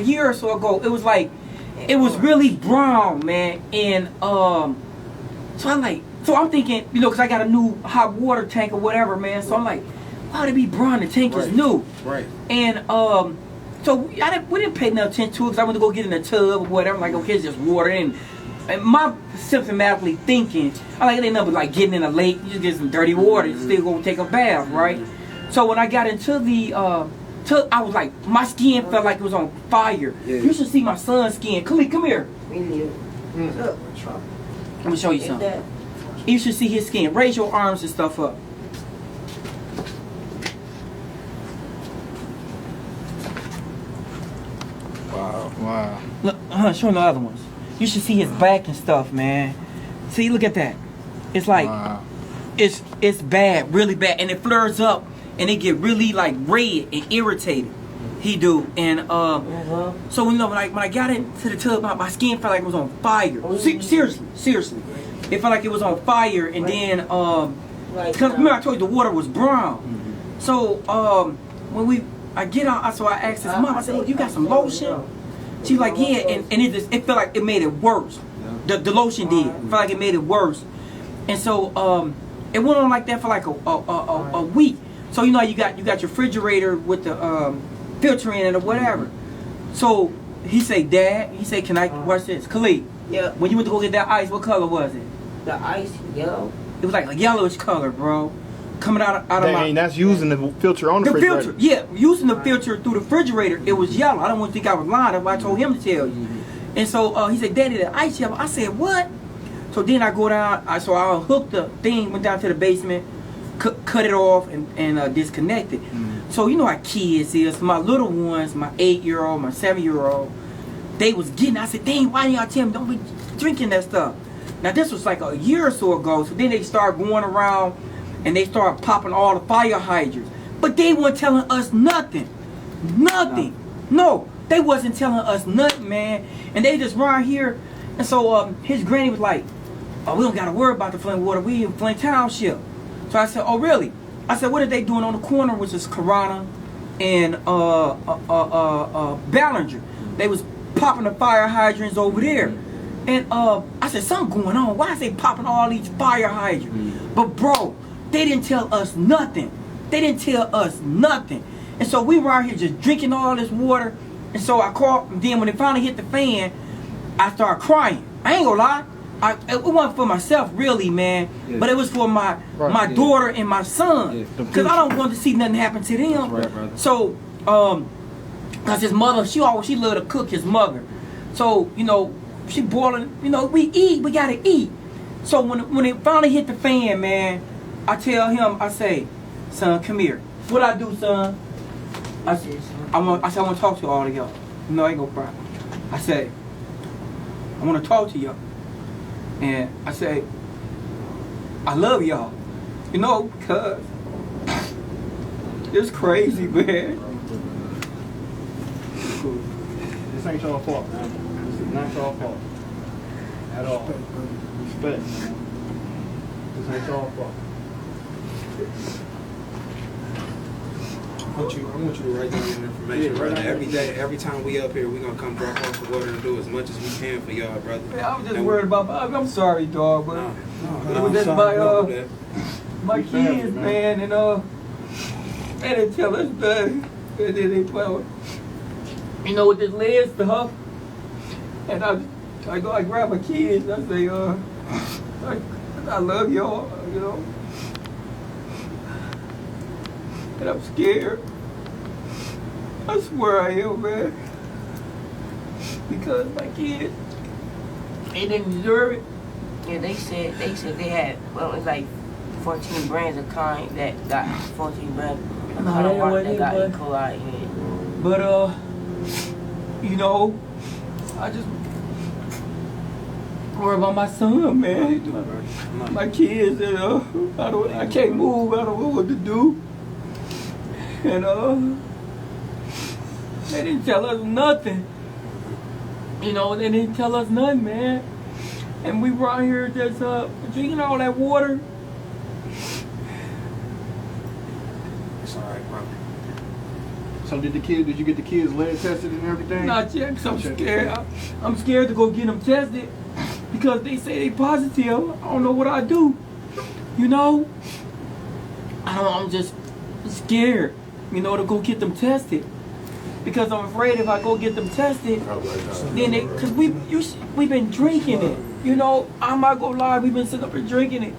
a year or so ago, it was like, it was really brown, man. And so I'm thinking, you know, because I got a new hot water tank or whatever, man. So I'm like, why'd it be brown? The tank is new. Right. And so we didn't pay no attention to it because I went to go get in the tub or whatever. I'm like, okay, it's just water. And my systematically thinking, I like, it ain't nothing like getting in a lake. You just get some dirty water. You still go take a bath, right? So when I got into the I was like, my skin felt like it was on fire. Yeah. You should see my son's skin. Khalid, come here. Let me show you something. You should see his skin. Raise your arms and stuff up. Wow. Look, show him the other ones. You should see his back and stuff, man. See, look at that. It's like, it's bad, really bad. And it flares up and it get really like red and irritated. He do. And so you know, when I got into the tub, my skin felt like it was on fire. Seriously. It felt like it was on fire. And then, because remember I told you the water was brown. So when I get out, so I asked his mom, I said, look, you got some lotion? She's like, yeah, and it felt like it made it worse. The lotion did. It felt like it made it worse. And so it went on like that for like a week. So you know you got your refrigerator with the filter in it or whatever. So he say, Dad, he say, can I watch this? Khalid, yeah. When you went to go get that ice, what color was it? The ice, yellow. It was like a yellowish color, bro. Coming out of my. That's using the filter on the refrigerator. Filter, yeah, using the filter through the refrigerator. It was yellow. I don't want to think I was lying. That's why I told him to tell you. And so he said, Daddy, the ice yellow. I said, what? So then I go down. So I hooked the thing, went down to the basement, cut it off, and disconnect it. So you know how kids is. My little ones, my 8-year-old, my 7-year-old, they was getting. I said, dang, why y'all tell me don't be drinking that stuff? Now this was like a year or so ago. So then they start going around. And they started popping all the fire hydrants. But they weren't telling us nothing. Nothing. No, they wasn't telling us nothing, man. And they just run here. And so his granny was like, oh, we don't got to worry about the Flint water. We in Flint Township. So I said, oh, really? I said, what are they doing on the corner, which is Corona and Ballinger? They was popping the fire hydrants over there. And I said, something going on. Why is they popping all these fire hydrants? But, bro, they didn't tell us nothing. They didn't tell us nothing. And so we were out here just drinking all this water. And so I called, and then when it finally hit the fan, I started crying. I ain't gonna lie. It wasn't for myself, really, man. Yeah. But it was for my daughter and my son. Because I don't want to see nothing happen to them. Right, so, because his mother, she loved to cook, his mother. So, you know, she boiling, you know, we gotta eat. So when it finally hit the fan, man, I tell him, I say, son, come here. What I do, son? I said, I want to talk to all of y'all. No, I ain't gonna cry. I say, I want to talk to y'all. And I say, I love y'all. You know, because it's crazy, man. This ain't y'all fault, man. This is not y'all fault. At all. Respect, man. This ain't y'all fault. I want you to write down your information, brother. Every day, every time we up here, we're going to come drop off the water and do as much as we can for y'all, brother. Man, I was just worried about, I'm sorry, dog, but no, it was just my kids, man, and they didn't tell us nothing. And then they put, you know, with this lead stuff, and I grab my kids, and I say, I love y'all, you know. And I'm scared. I swear I am, man. Because my kids, they didn't deserve it. Yeah, they said they had, well, it's like 14 brands of kind that got 14 brands of kind that got E. coli in it. But, you know, I just worry about my son, man. My kids, I can't move, I don't know what to do. And they didn't tell us nothing. You know, they didn't tell us nothing, man. And we were out here just drinking all that water. It's alright, bro. So did you get the kids lead tested and everything? Not yet, 'cause I'm scared. I'm scared to go get them tested because they say they positive. I don't know what I do. You know? I'm just scared, you know, to go get them tested. Because I'm afraid if I go get them tested, then because we've been drinking it. You know, I'm not gonna lie, we've been sitting up and drinking it.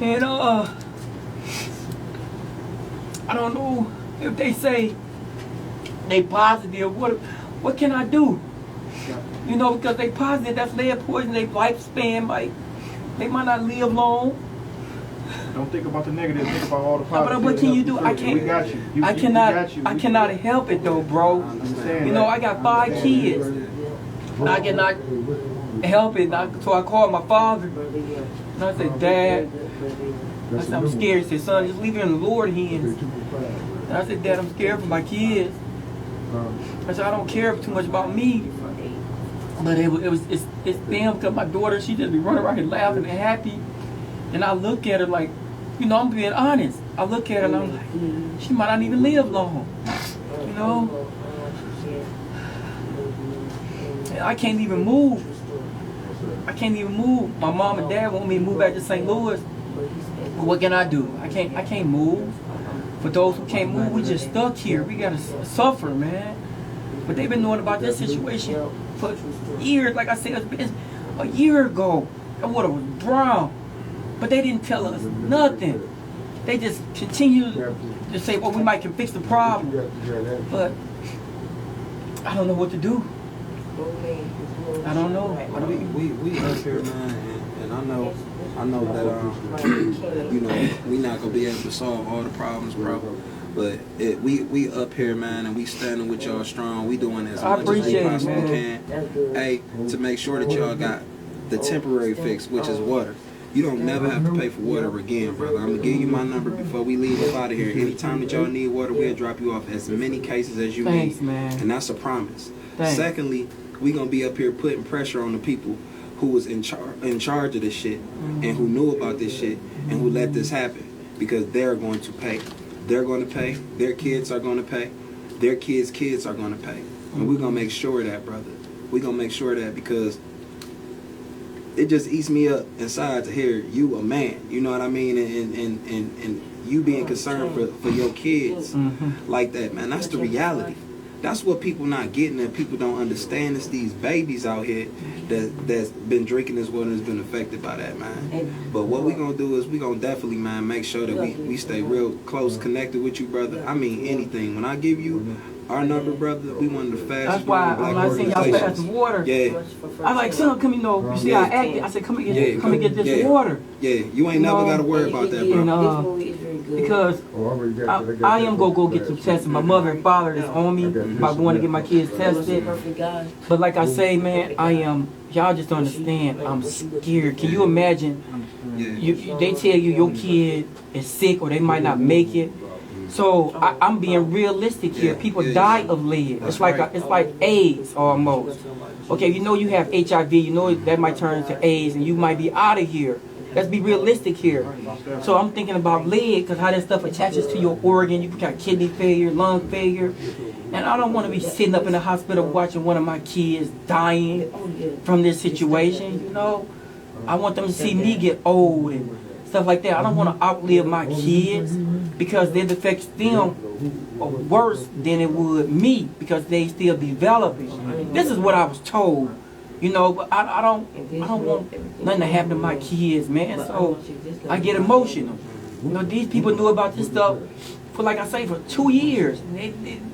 And I don't know if they say they positive, what can I do? You know, because they positive, that's lead poison, their lifespan they might not live long. Don't think about the negative, think about all the positive. But what can you do? I can't. We got you. I cannot help it though, bro. You know, I got 5 kids. I cannot help it. So I called my father. And I said, Dad, I said, I'm scared. He said, son, just leave it in the Lord's hands. And I said, Dad, I'm scared for my kids. I said, I don't care too much about me. But it's them, because my daughter, she just be running around here laughing and happy. And I look at her like, you know, I'm being honest. I look at her and I'm like, she might not even live long. You know? And I can't even move. I can't even move. My mom and dad want me to move back to St. Louis. But what can I do? I can't move. For those who can't move, we just stuck here. We gotta suffer, man. But they've been knowing about this situation for years. Like I said, it's a year ago. That water was brown. But they didn't tell us nothing. They just continued to say, well, we might can fix the problem. But I don't know what to do. I don't know. We up here, man, and I know that you know, we not gonna be able to solve all the problems, bro. But we up here, man, and we standing with y'all strong. We doing as much as we possibly can. Hey, to make sure that y'all got the temporary fix, which is water. You don't never have to pay for water again, brother. I'm gonna give you my number before we leave up out of here. Anytime that y'all need water, we'll drop you off as many cases as you need. Man. And that's a promise. Thanks. Secondly, we gonna be up here putting pressure on the people who was in charge of this shit and who knew about this shit and who let this happen, because they're going to pay. They're going to pay. Their kids are going to pay. Their kids are going to pay. And we're gonna make sure of that, brother. We're gonna make sure of that, because it just eats me up inside to hear you a man, you know what I mean, and you being concerned for your kids like that, man. That's the reality. That's what people not getting, and people don't understand. It's these babies out here that's been drinking this water and has been affected by that, man. But what we gonna do is we gonna definitely, man, make sure that we stay real close connected with you, brother. I mean anything. When I give you our number, brother, we one of the fastest. That's why when I seen y'all pass the water, yeah. I like, son, come, you know, you see how I acted. I said, come and get this water. Yeah, you ain't never got to worry about that, bro. Because I am gonna go get some tests. My mother and father is on me about going to get my kids tested. But like I say, man, y'all just don't understand. I'm scared. Can you imagine? They tell you your kid is sick or they might not make it. So I'm being realistic here. People die of lead. It's like AIDS almost. Okay, you know you have HIV. You know that might turn into AIDS, and you might be out of here. Let's be realistic here. So I'm thinking about lead, because how that stuff attaches to your organ. You got kidney failure, lung failure, and I don't want to be sitting up in the hospital watching one of my kids dying from this situation. You know, I want them to see me get old and stuff like that. I don't want to outlive my kids, because it affects them worse than it would me, because they still developing. This is what I was told, you know. But I don't want nothing to happen to my kids, man. So I get emotional. You know, these people knew about this stuff for, like I say, for 2 years.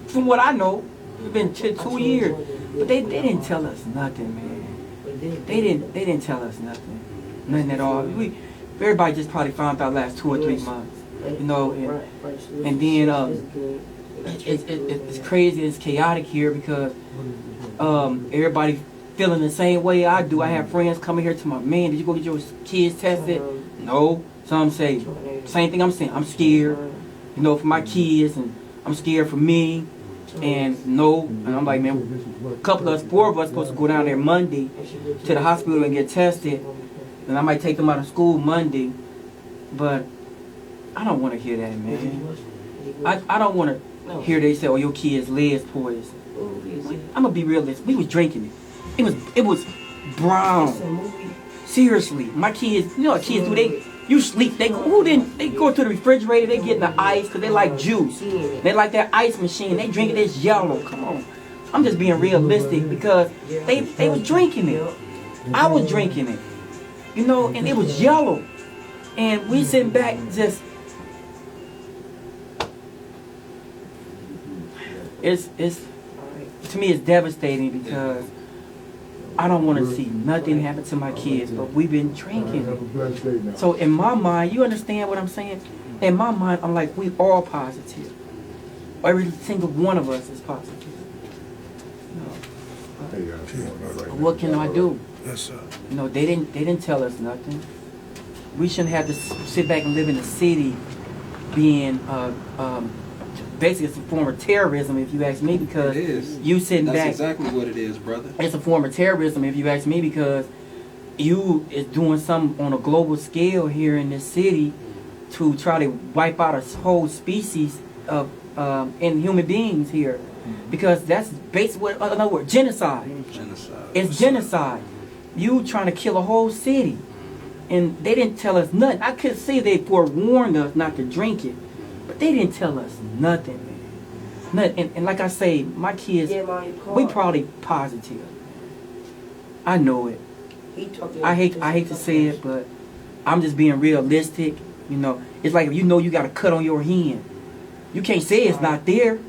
From what I know, it's been 2 years, but they didn't tell us nothing, man. They didn't tell us nothing at all. Everybody just probably found out last 2 or 3 months. You know, and then it's crazy, it's chaotic here, because everybody feeling the same way I do. I have friends coming here to my man, did you go get your kids tested? No. Some say same thing I'm saying. I'm scared, you know, for my kids, and I'm scared for me, and no. And I'm like, man, a couple of us, 4 of us, supposed to go down there Monday to the hospital and get tested, and I might take them out of school Monday, but I don't want to hear that, man. I don't want to No. Here they say, oh, your kid's lead's poison. Movie. I'm gonna be realistic. We was drinking it. It was brown. It's a movie. Seriously, my kids, you know what kids do? You sleep. They go to the refrigerator. They get in the ice because they like juice. They like that ice machine. They drink it. It's yellow. Come on. I'm just being realistic because they was drinking it. I was drinking it. You know, and it was yellow. And we sitting back just. It's to me it's devastating because I don't want to see nothing happen to my kids, but we've been drinking. So in my mind, you understand what I'm saying? In my mind, I'm like, we all positive. Every single one of us is positive. What can I do? Yes, sir. You know, they didn't tell us nothing. We shouldn't have to sit back and live in a city being basically it's a form of terrorism, if you ask me, because It is. you sitting That's back. exactly what it is, brother. It's a form of terrorism, if you ask me, because you is doing something on a global scale here in this city to try to wipe out a whole species of in human beings here, because that's basically in other words, genocide. Genocide. It's genocide. You trying to kill a whole city, and they didn't tell us nothing. I could say they forewarned us not to drink it, but they didn't tell us nothing, man. Nothing. And like I say, my kids, we probably positive. I know it. I hate to say it, but I'm just being realistic. You know, it's like if you know you got a cut on your hand, you can't say it's not there.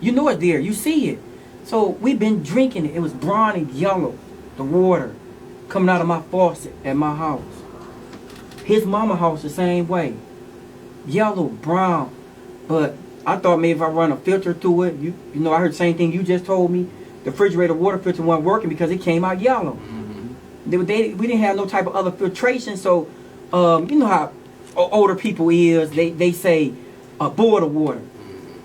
You know it's there. You see it. So we've been drinking it. It was brown and yellow, the water coming out of my faucet at my house. His mama house the same way, yellow, brown. But I thought maybe if I run a filter through it, you know, I heard the same thing you just told me. The refrigerator water filter wasn't working because it came out yellow. We didn't have no type of other filtration, so you know how older people is. They say boil the water.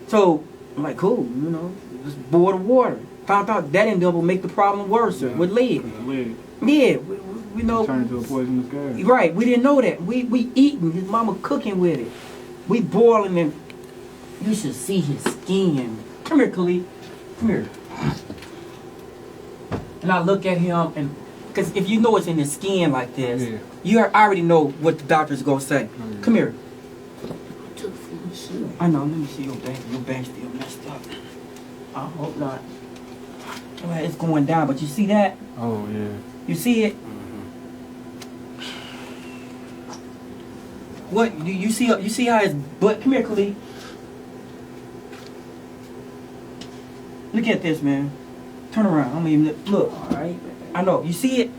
So I'm like, cool, you know, just boil the water. Found out that ended up make the problem worse with lead. Yeah, we know. Turn into a poisonous gas. Right, we didn't know that. We eating, his mama cooking with it. We boiling and you should see his skin. Come here, Khalid. Come here. And I look at him, and because if you know it's in his skin like this, Yeah. you already know what the doctor's gonna say. Come here. I know. Let me see your back. Your back still messed up. I hope not. Well, it's going down, but you see that? Oh, yeah. You see it? What you see? You see how his butt? Come here, Khalid. Look at this, man. Turn around. I mean, look. All right. I know. You see it?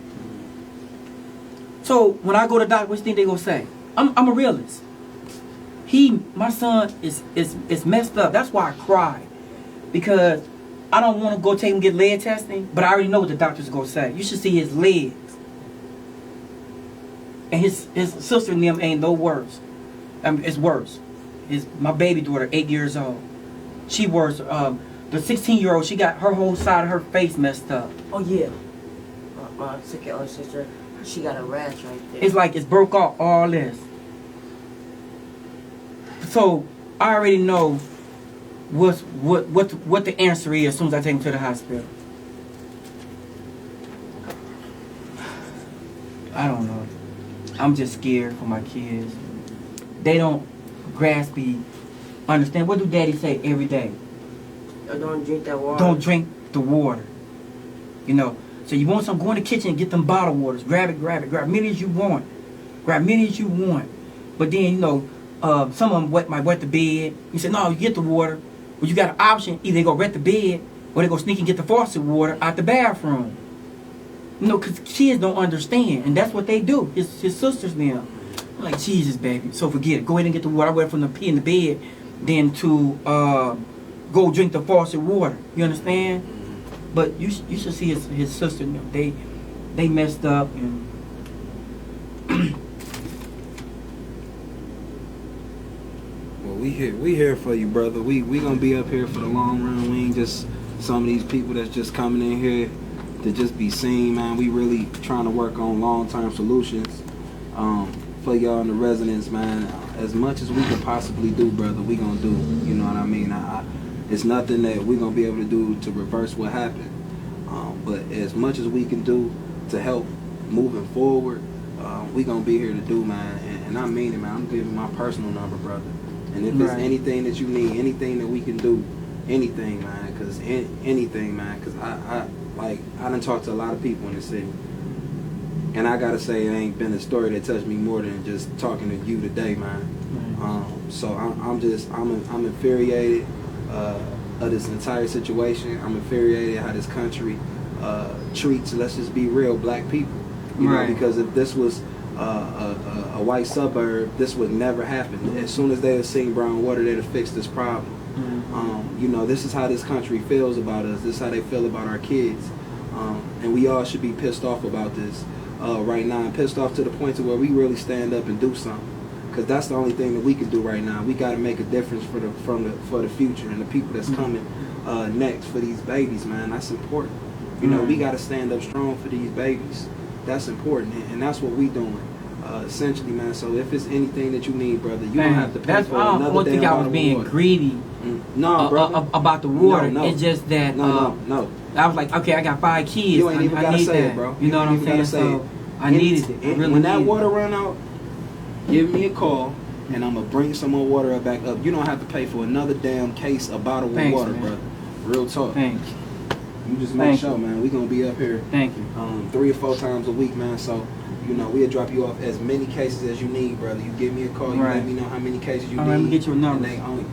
So when I go to the doctor, what do you think they gonna say? I'm a realist. My son is messed up. That's why I cried, because I don't want to go take him get lead testing, but I already know what the doctor's gonna say. You should see his legs. And his sister and them ain't no worse. It's worse. My baby daughter, 8 years old. She worse. The 16-year-old, she got her whole side of her face messed up. Oh yeah. My second older sister, she got a rash right there. It's like it's broke off all this. So I already know what the answer is as soon as I take him to the hospital. I don't know. I'm just scared for my kids. They don't grasp understand. What do daddy say every day? Don't drink that water. Don't drink the water. You know. So you want some, go in the kitchen and get them bottled waters. Grab it. Grab many as you want. Grab many as you want. But then, you know, some of them might wet the bed. You say, no, you get the water. Well, you got an option. Either they go wet the bed or they go sneak and get the faucet water out the bathroom. You know, because kids don't understand. And that's what they do. His sisters now. I'm like, Jesus, baby. So forget it. Go ahead and get the water. I went from the pee in the bed then to go drink the faucet water. You understand? But you should see his sister. You know, they messed up. And Well, we here for you, brother. We gonna be up here for the long run. We ain't just some of these people that's just coming in here to just be seen, man. We really trying to work on long-term solutions for y'all in the residents, man. As much as we can possibly do, brother, we gonna do. You know what I mean? it's nothing that we're gonna be able to do to reverse what happened. But as much as we can do to help moving forward, we gonna be here to do, man. And I mean it, man. I'm giving my personal number, brother. And if it's anything that you need, anything that we can do, anything, man. Cause anything, man. Cause I done talked to a lot of people in the city, and I gotta say, it ain't been a story that touched me more than just talking to you today, man. So I'm infuriated of this entire situation. I'm infuriated how this country treats, let's just be real, black people. You know, because if this was a white suburb, this would never happen. As soon as they have seen brown water, they'd have fixed this problem. You know, this is how this country feels about us. This is how they feel about our kids. And we all should be pissed off about this right now, and pissed off to the point to where we really stand up and do something. Because that's the only thing that we can do right now. We got to make a difference for the future and the people that's coming next, for these babies, man. That's important. You know, we got to stand up strong for these babies. That's important, and that's what we doing. Essentially, man. So if it's anything that you need, brother, you don't have to pay for another damn bottle of water. I don't think I was being greedy. No, brother. About the water. No. It's just that No. I was like, okay, I got 5 kids. You ain't even gotta say it, bro. You know what I'm saying? So I needed it. I really when that needed water run out, give me a call, and I'm gonna bring some more water back up. You don't have to pay for another damn case, a bottle of water, man. brother. Real talk. Thank you. You just make sure, man. We gonna be up here. Thank you. 3 or 4 times a week, man. So, you know, we'll drop you off as many cases as you need, brother. You give me a call. You let me know how many cases you need. Let me get your number. And they